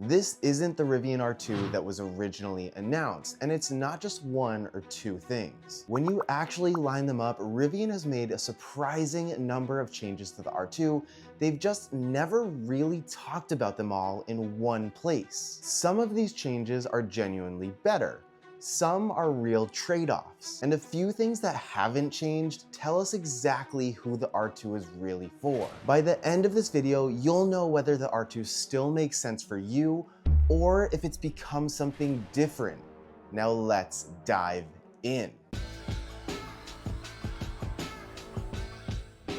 This isn't the Rivian R2 that was originally announced, and it's not just one or two things. When you actually line them up, Rivian has made a surprising number of changes to the R2. They've just never really talked about them all in one place. Some of these changes are genuinely better. Some are real trade-offs, and a few things that haven't changed tell us exactly who the R2 is really for. By the end of this video, you'll know whether the R2 still makes sense for you or if it's become something different. Now let's dive in.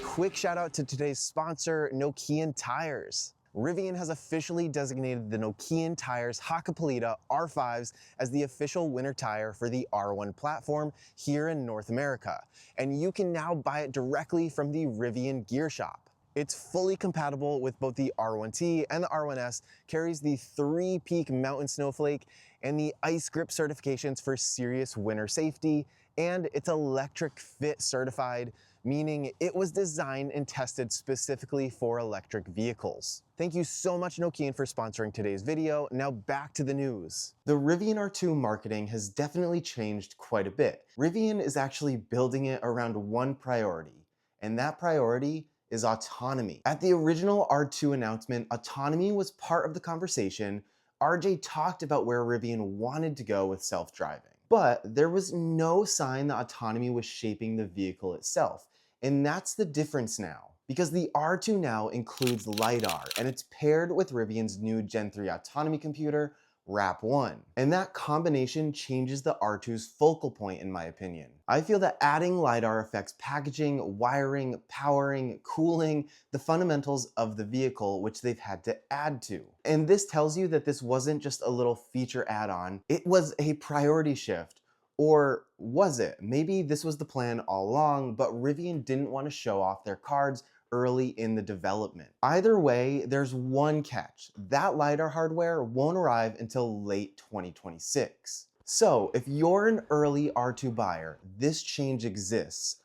Quick shout out to today's sponsor, Nokian Tires. Rivian has officially designated the Nokian Tires Hakkapeliitta R5s as the official winter tire for the R1 platform here in North America, and you can now buy it directly from the Rivian gear shop. It's fully compatible with both the R1T and the R1S, carries the 3-peak mountain snowflake and the ice grip certifications for serious winter safety, and it's electric fit certified, meaning it was designed and tested specifically for electric vehicles. Thank you so much, Nokian, for sponsoring today's video. Now back to the news. The Rivian R2 marketing has definitely changed quite a bit. Rivian is actually building it around one priority, and that priority is autonomy. At the original R2 announcement, autonomy was part of the conversation. RJ talked about where Rivian wanted to go with self-driving. But there was no sign that autonomy was shaping the vehicle itself. And that's the difference now. Because the R2 now includes LiDAR, and it's paired with Rivian's new Gen 3 autonomy computer, RAP1. And that combination changes the R2's focal point, in my opinion. I feel that adding LiDAR affects packaging, wiring, powering, cooling, the fundamentals of the vehicle, which they've had to add to. And this tells you that this wasn't just a little feature add-on, it was a priority shift. Or was it? Maybe this was the plan all along, but Rivian didn't want to show off their cards early in the development. Either way, there's one catch. That LiDAR hardware won't arrive until late 2026. So if you're an early R2 buyer, this change exists,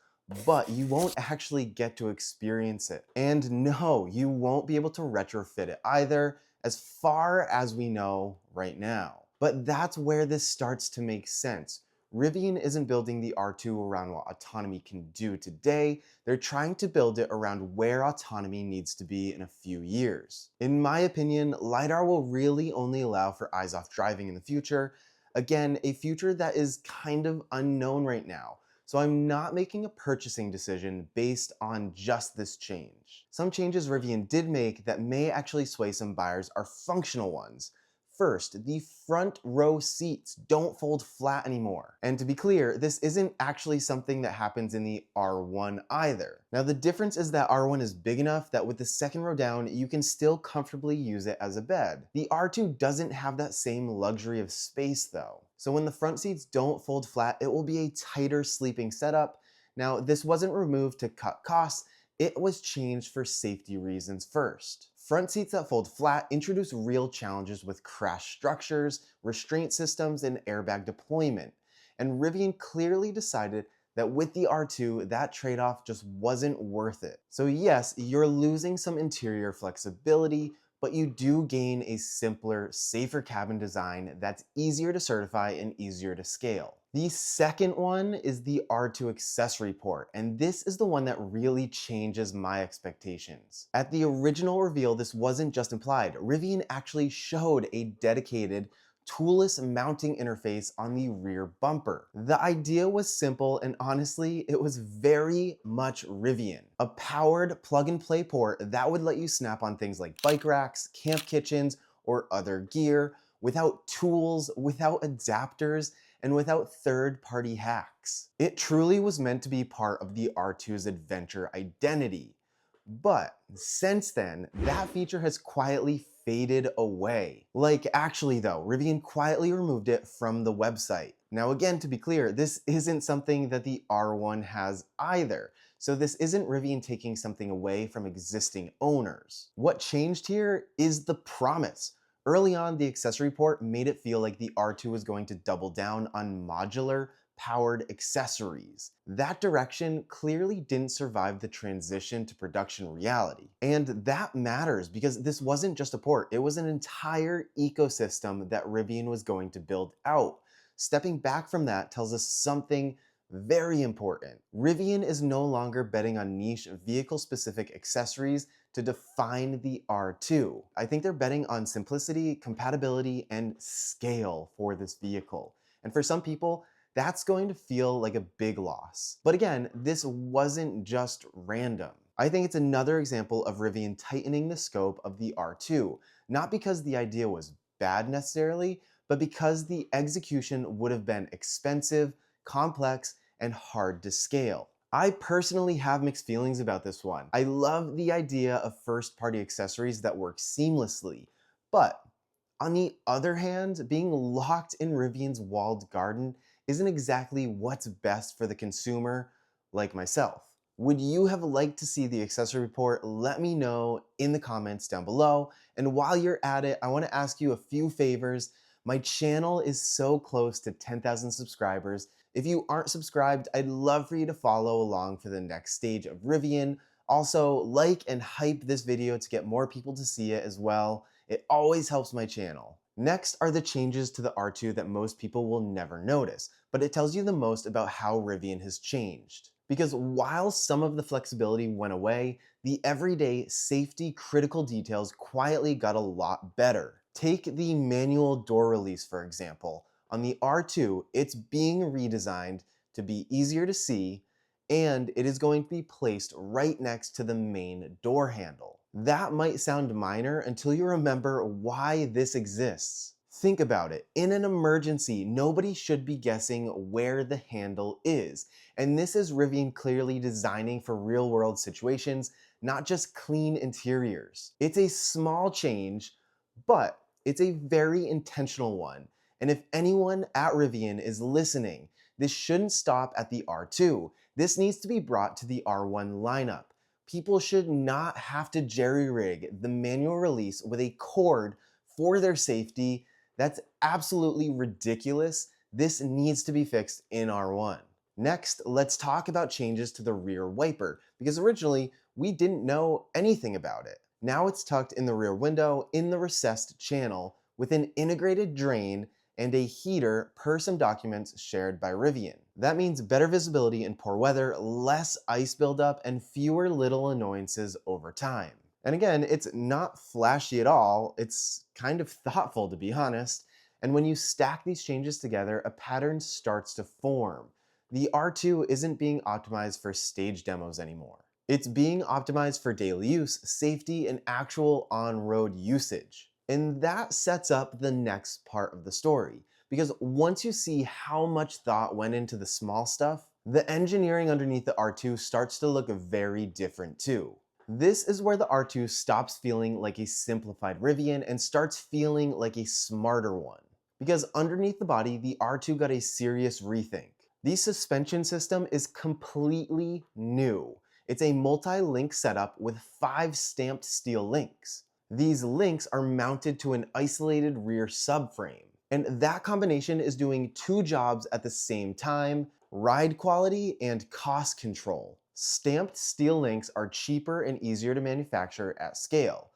but you won't actually get to experience it. And no, you won't be able to retrofit it either, as far as we know right now. But that's where this starts to make sense. Rivian isn't building the R2 around what autonomy can do today. They're trying to build it around where autonomy needs to be in a few years. In my opinion, LiDAR will really only allow for eyes-off driving in the future. Again, a future that is kind of unknown right now. So I'm not making a purchasing decision based on just this change. Some changes Rivian did make that may actually sway some buyers are functional ones. First, the front row seats don't fold flat anymore. And to be clear, this isn't actually something that happens in the R1 either. Now the difference is that R1 is big enough that with the second row down, you can still comfortably use it as a bed. The R2 doesn't have that same luxury of space though. So when the front seats don't fold flat, it will be a tighter sleeping setup. Now this wasn't removed to cut costs, it was changed for safety reasons first. Front seats that fold flat introduce real challenges with crash structures, restraint systems, and airbag deployment. And Rivian clearly decided that with the R2, that trade-off just wasn't worth it. So yes, you're losing some interior flexibility, but you do gain a simpler, safer cabin design that's easier to certify and easier to scale. The second one is the R2 accessory port, and this is the one that really changes my expectations. At the original reveal, this wasn't just implied. Rivian actually showed a dedicated toolless mounting interface on the rear bumper. The idea was simple, and honestly, it was very much Rivian. A powered plug-and-play port that would let you snap on things like bike racks, camp kitchens, or other gear without tools, without adapters, and without third-party hacks. It truly was meant to be part of the R2's adventure identity. But since then, that feature has quietly faded away. Like actually though, Rivian quietly removed it from the website. Now again, to be clear, this isn't something that the R1 has either. So this isn't Rivian taking something away from existing owners. What changed here is the promise. Early on, the accessory port made it feel like the R2 was going to double down on modular powered accessories. That direction clearly didn't survive the transition to production reality. And that matters because this wasn't just a port, it was an entire ecosystem that Rivian was going to build out. Stepping back from that tells us something very important. Rivian is no longer betting on niche vehicle-specific accessories to define the R2. I think they're betting on simplicity, compatibility, and scale for this vehicle. And for some people, that's going to feel like a big loss. But again, this wasn't just random. I think it's another example of Rivian tightening the scope of the R2, not because the idea was bad necessarily, but because the execution would have been expensive, complex, and hard to scale. I personally have mixed feelings about this one. I love the idea of first-party accessories that work seamlessly, but on the other hand, being locked in Rivian's walled garden isn't exactly what's best for the consumer like myself. Would you have liked to see the accessory report? Let me know in the comments down below. And while you're at it, I want to ask you a few favors. My channel is so close to 10,000 subscribers. If you aren't subscribed, I'd love for you to follow along for the next stage of Rivian. Also, like and hype this video to get more people to see it as well. It always helps my channel. Next are the changes to the R2 that most people will never notice, but it tells you the most about how Rivian has changed. Because while some of the flexibility went away, the everyday safety critical details quietly got a lot better. Take the manual door release, for example. On the R2, it's being redesigned to be easier to see, and it is going to be placed right next to the main door handle. That might sound minor until you remember why this exists. Think about it. In an emergency, nobody should be guessing where the handle is. And this is Rivian clearly designing for real-world situations, not just clean interiors. It's a small change, but it's a very intentional one. And if anyone at Rivian is listening, this shouldn't stop at the R2. This needs to be brought to the R1 lineup. People should not have to jerry-rig the manual release with a cord for their safety. That's absolutely ridiculous. This needs to be fixed in R1. Next, let's talk about changes to the rear wiper, because originally we didn't know anything about it. Now it's tucked in the rear window in the recessed channel with an integrated drain and a heater per some documents shared by Rivian. That means better visibility in poor weather, less ice buildup, and fewer little annoyances over time. And again, it's not flashy at all, it's kind of thoughtful to be honest, and when you stack these changes together, a pattern starts to form. The R2 isn't being optimized for stage demos anymore. It's being optimized for daily use, safety, and actual on-road usage. And that sets up the next part of the story, because once you see how much thought went into the small stuff, the engineering underneath the R2 starts to look very different too. This is where the R2 stops feeling like a simplified Rivian and starts feeling like a smarter one. Because underneath the body, the R2 got a serious rethink. The suspension system is completely new. It's a multi-link setup with 5 stamped steel links. These links are mounted to an isolated rear subframe. And that combination is doing 2 jobs at the same time: ride quality and cost control. Stamped steel links are cheaper and easier to manufacture at scale.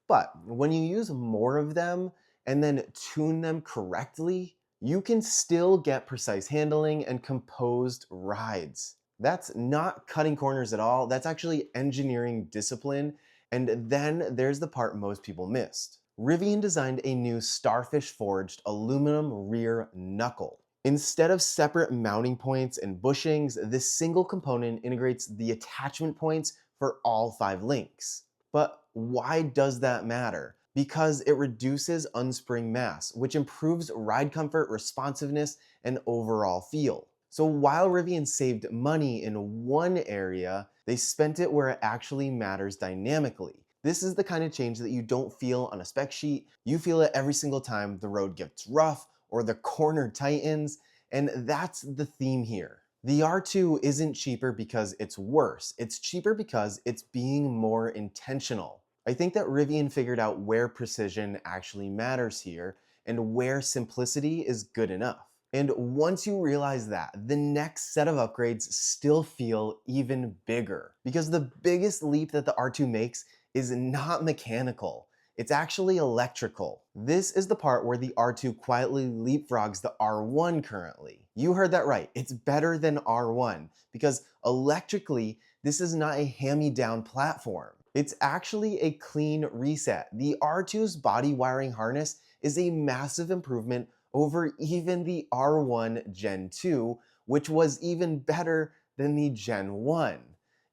But when you use more of them and then tune them correctly, you can still get precise handling and composed rides. That's not cutting corners at all. That's actually engineering discipline. And then there's the part most people missed. Rivian designed a new starfish forged aluminum rear knuckle. Instead of separate mounting points and bushings, this single component integrates the attachment points for all 5 links. But why does that matter? Because it reduces unspring mass, which improves ride comfort, responsiveness, and overall feel. So while Rivian saved money in one area, they spent it where it actually matters dynamically. This is the kind of change that you don't feel on a spec sheet. You feel it every single time the road gets rough or the corner tightens, and that's the theme here. The R2 isn't cheaper because it's worse. It's cheaper because it's being more intentional. I think that Rivian figured out where precision actually matters here and where simplicity is good enough. And once you realize that, the next set of upgrades still feel even bigger, because the biggest leap that the R2 makes is not mechanical. It's actually electrical. This is the part where the R2 quietly leapfrogs the R1 currently. You heard that right, it's better than R1, because electrically, this is not a hand-me-down platform. It's actually a clean reset. The R2's body wiring harness is a massive improvement over even the R1 Gen 2, which was even better than the Gen 1.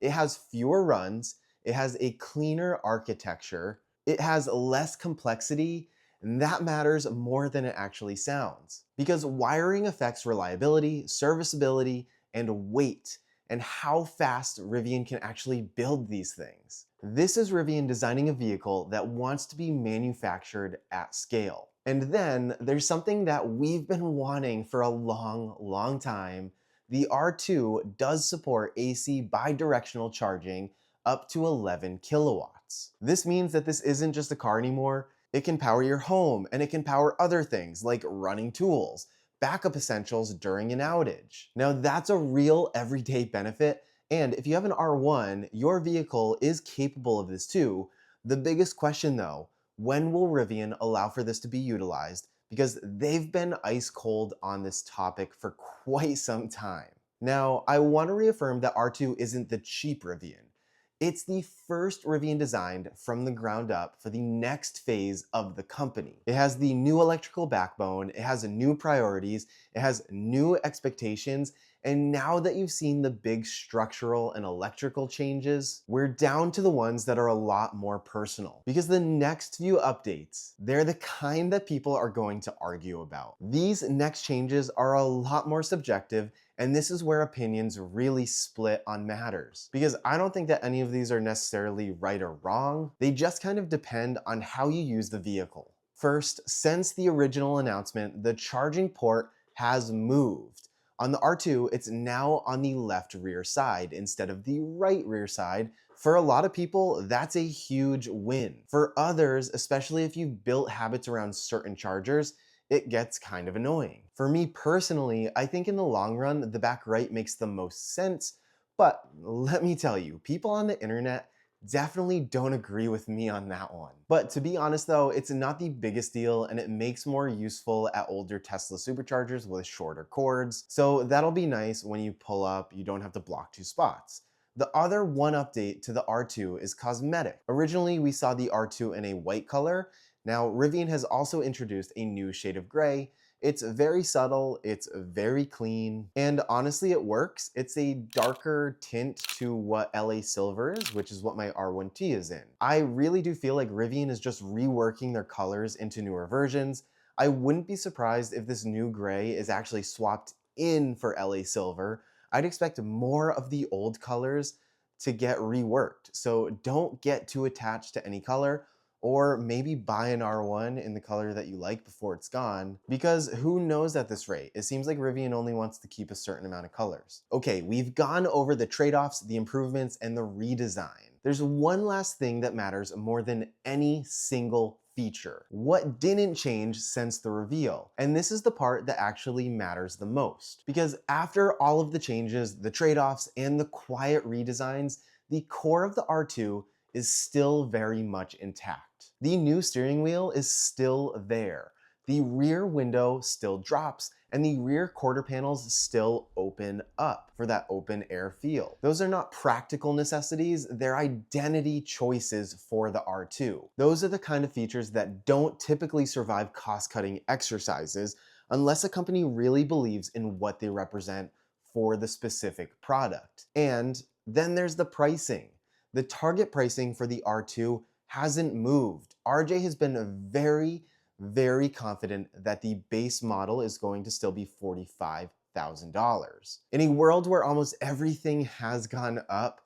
It has fewer runs, it has a cleaner architecture, it has less complexity, and that matters more than it actually sounds. Because wiring affects reliability, serviceability, and weight, and how fast Rivian can actually build these things. This is Rivian designing a vehicle that wants to be manufactured at scale. And then there's something that we've been wanting for a long time. The R2 does support AC bidirectional charging up to 11 kilowatts. This means that this isn't just a car anymore. It can power your home, and it can power other things like running tools, backup essentials during an outage. Now that's a real everyday benefit, and if you have an R1, your vehicle is capable of this too. The biggest question though, when will Rivian allow for this to be utilized? Because they've been ice cold on this topic for quite some time. Now, I want to reaffirm that R2 isn't the cheap Rivian. It's the first Rivian designed from the ground up for the next phase of the company. It has the new electrical backbone, it has new priorities, it has new expectations, and now that you've seen the big structural and electrical changes, we're down to the ones that are a lot more personal. Because the next few updates, they're the kind that people are going to argue about. These next changes are a lot more subjective, and this is where opinions really split on matters. Because I don't think that any of these are necessarily right or wrong, they just kind of depend on how you use the vehicle. First, since the original announcement, the charging port has moved. On the R2, it's now on the left rear side instead of the right rear side. For a lot of people, that's a huge win. For others, especially if you've built habits around certain chargers, it gets kind of annoying. For me personally, I think in the long run, the back right makes the most sense, but let me tell you, people on the internet definitely don't agree with me on that one. But to be honest though, it's not the biggest deal, and it makes more useful at older Tesla superchargers with shorter cords. So that'll be nice when you pull up, you don't have to block two spots. The other one update to the R2 is Cosmetic. Originally, we saw the R2 in a white color. Now, Rivian has also introduced a new shade of gray. It's very subtle, it's very clean, and honestly it works. It's a darker tint to what LA Silver is, which is what my R1T is in. I really do feel like Rivian is just reworking their colors into newer versions. I wouldn't be surprised if this new gray is actually swapped in for LA Silver. I'd expect more of the old colors to get reworked, so don't get too attached to any color. Or maybe buy an R1 in the color that you like before it's gone, because who knows at this rate? It seems like Rivian only wants to keep a certain amount of colors. Okay, we've gone over the trade-offs, the improvements, and the redesign. There's one last thing that matters more than any single feature. What didn't change since the reveal? And this is the part that actually matters the most. Because after all of the changes, the trade-offs, and the quiet redesigns, the core of the R2 is still very much intact. The new steering wheel is still there. The rear window still drops, and the rear quarter panels still open up for that open air feel. Those are not practical necessities, they're identity choices for the R2. Those are the kind of features that don't typically survive cost-cutting exercises unless a company really believes in what they represent for the specific product. And then there's the pricing. The target pricing for the R2 hasn't moved. RJ has been very confident that the base model is going to still be $45,000. In a world where almost everything has gone up,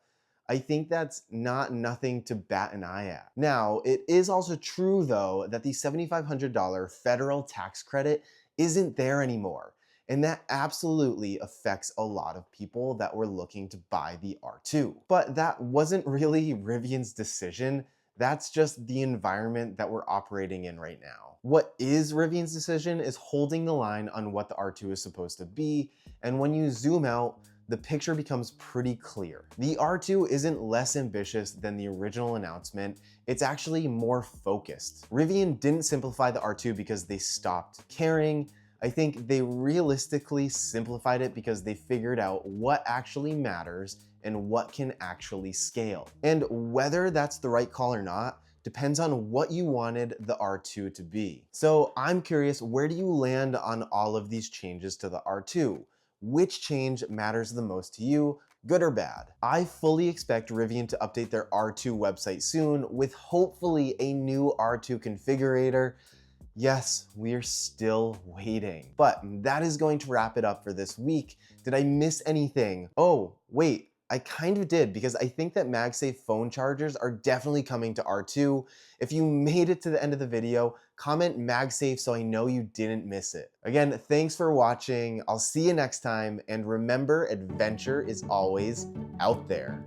I think that's nothing to bat an eye at. Now, it is also true though that the $7,500 federal tax credit isn't there anymore. And that absolutely affects a lot of people that were looking to buy the R2. But that wasn't really Rivian's decision. That's just the environment that we're operating in right now. What is Rivian's decision is holding the line on what the R2 is supposed to be, and when you zoom out, the picture becomes pretty clear. The R2 isn't less ambitious than the original announcement, it's actually more focused. Rivian didn't simplify the R2 because they stopped caring. I think they realistically simplified it because they figured out what actually matters and what can actually scale. And whether that's the right call or not depends on what you wanted the R2 to be. So I'm curious, where do you land on all of these changes to the R2? Which change matters the most to you, good or bad? I fully expect Rivian to update their R2 website soon with hopefully a new R2 configurator. Yes, we're still waiting. But that is going to wrap it up for this week. Did I miss anything? Oh, wait. I kind of did, because I think that MagSafe phone chargers are definitely coming to R2. If you made it to the end of the video, comment MagSafe so I know you didn't miss it. Again, thanks for watching. I'll see you next time, and remember, adventure is always out there.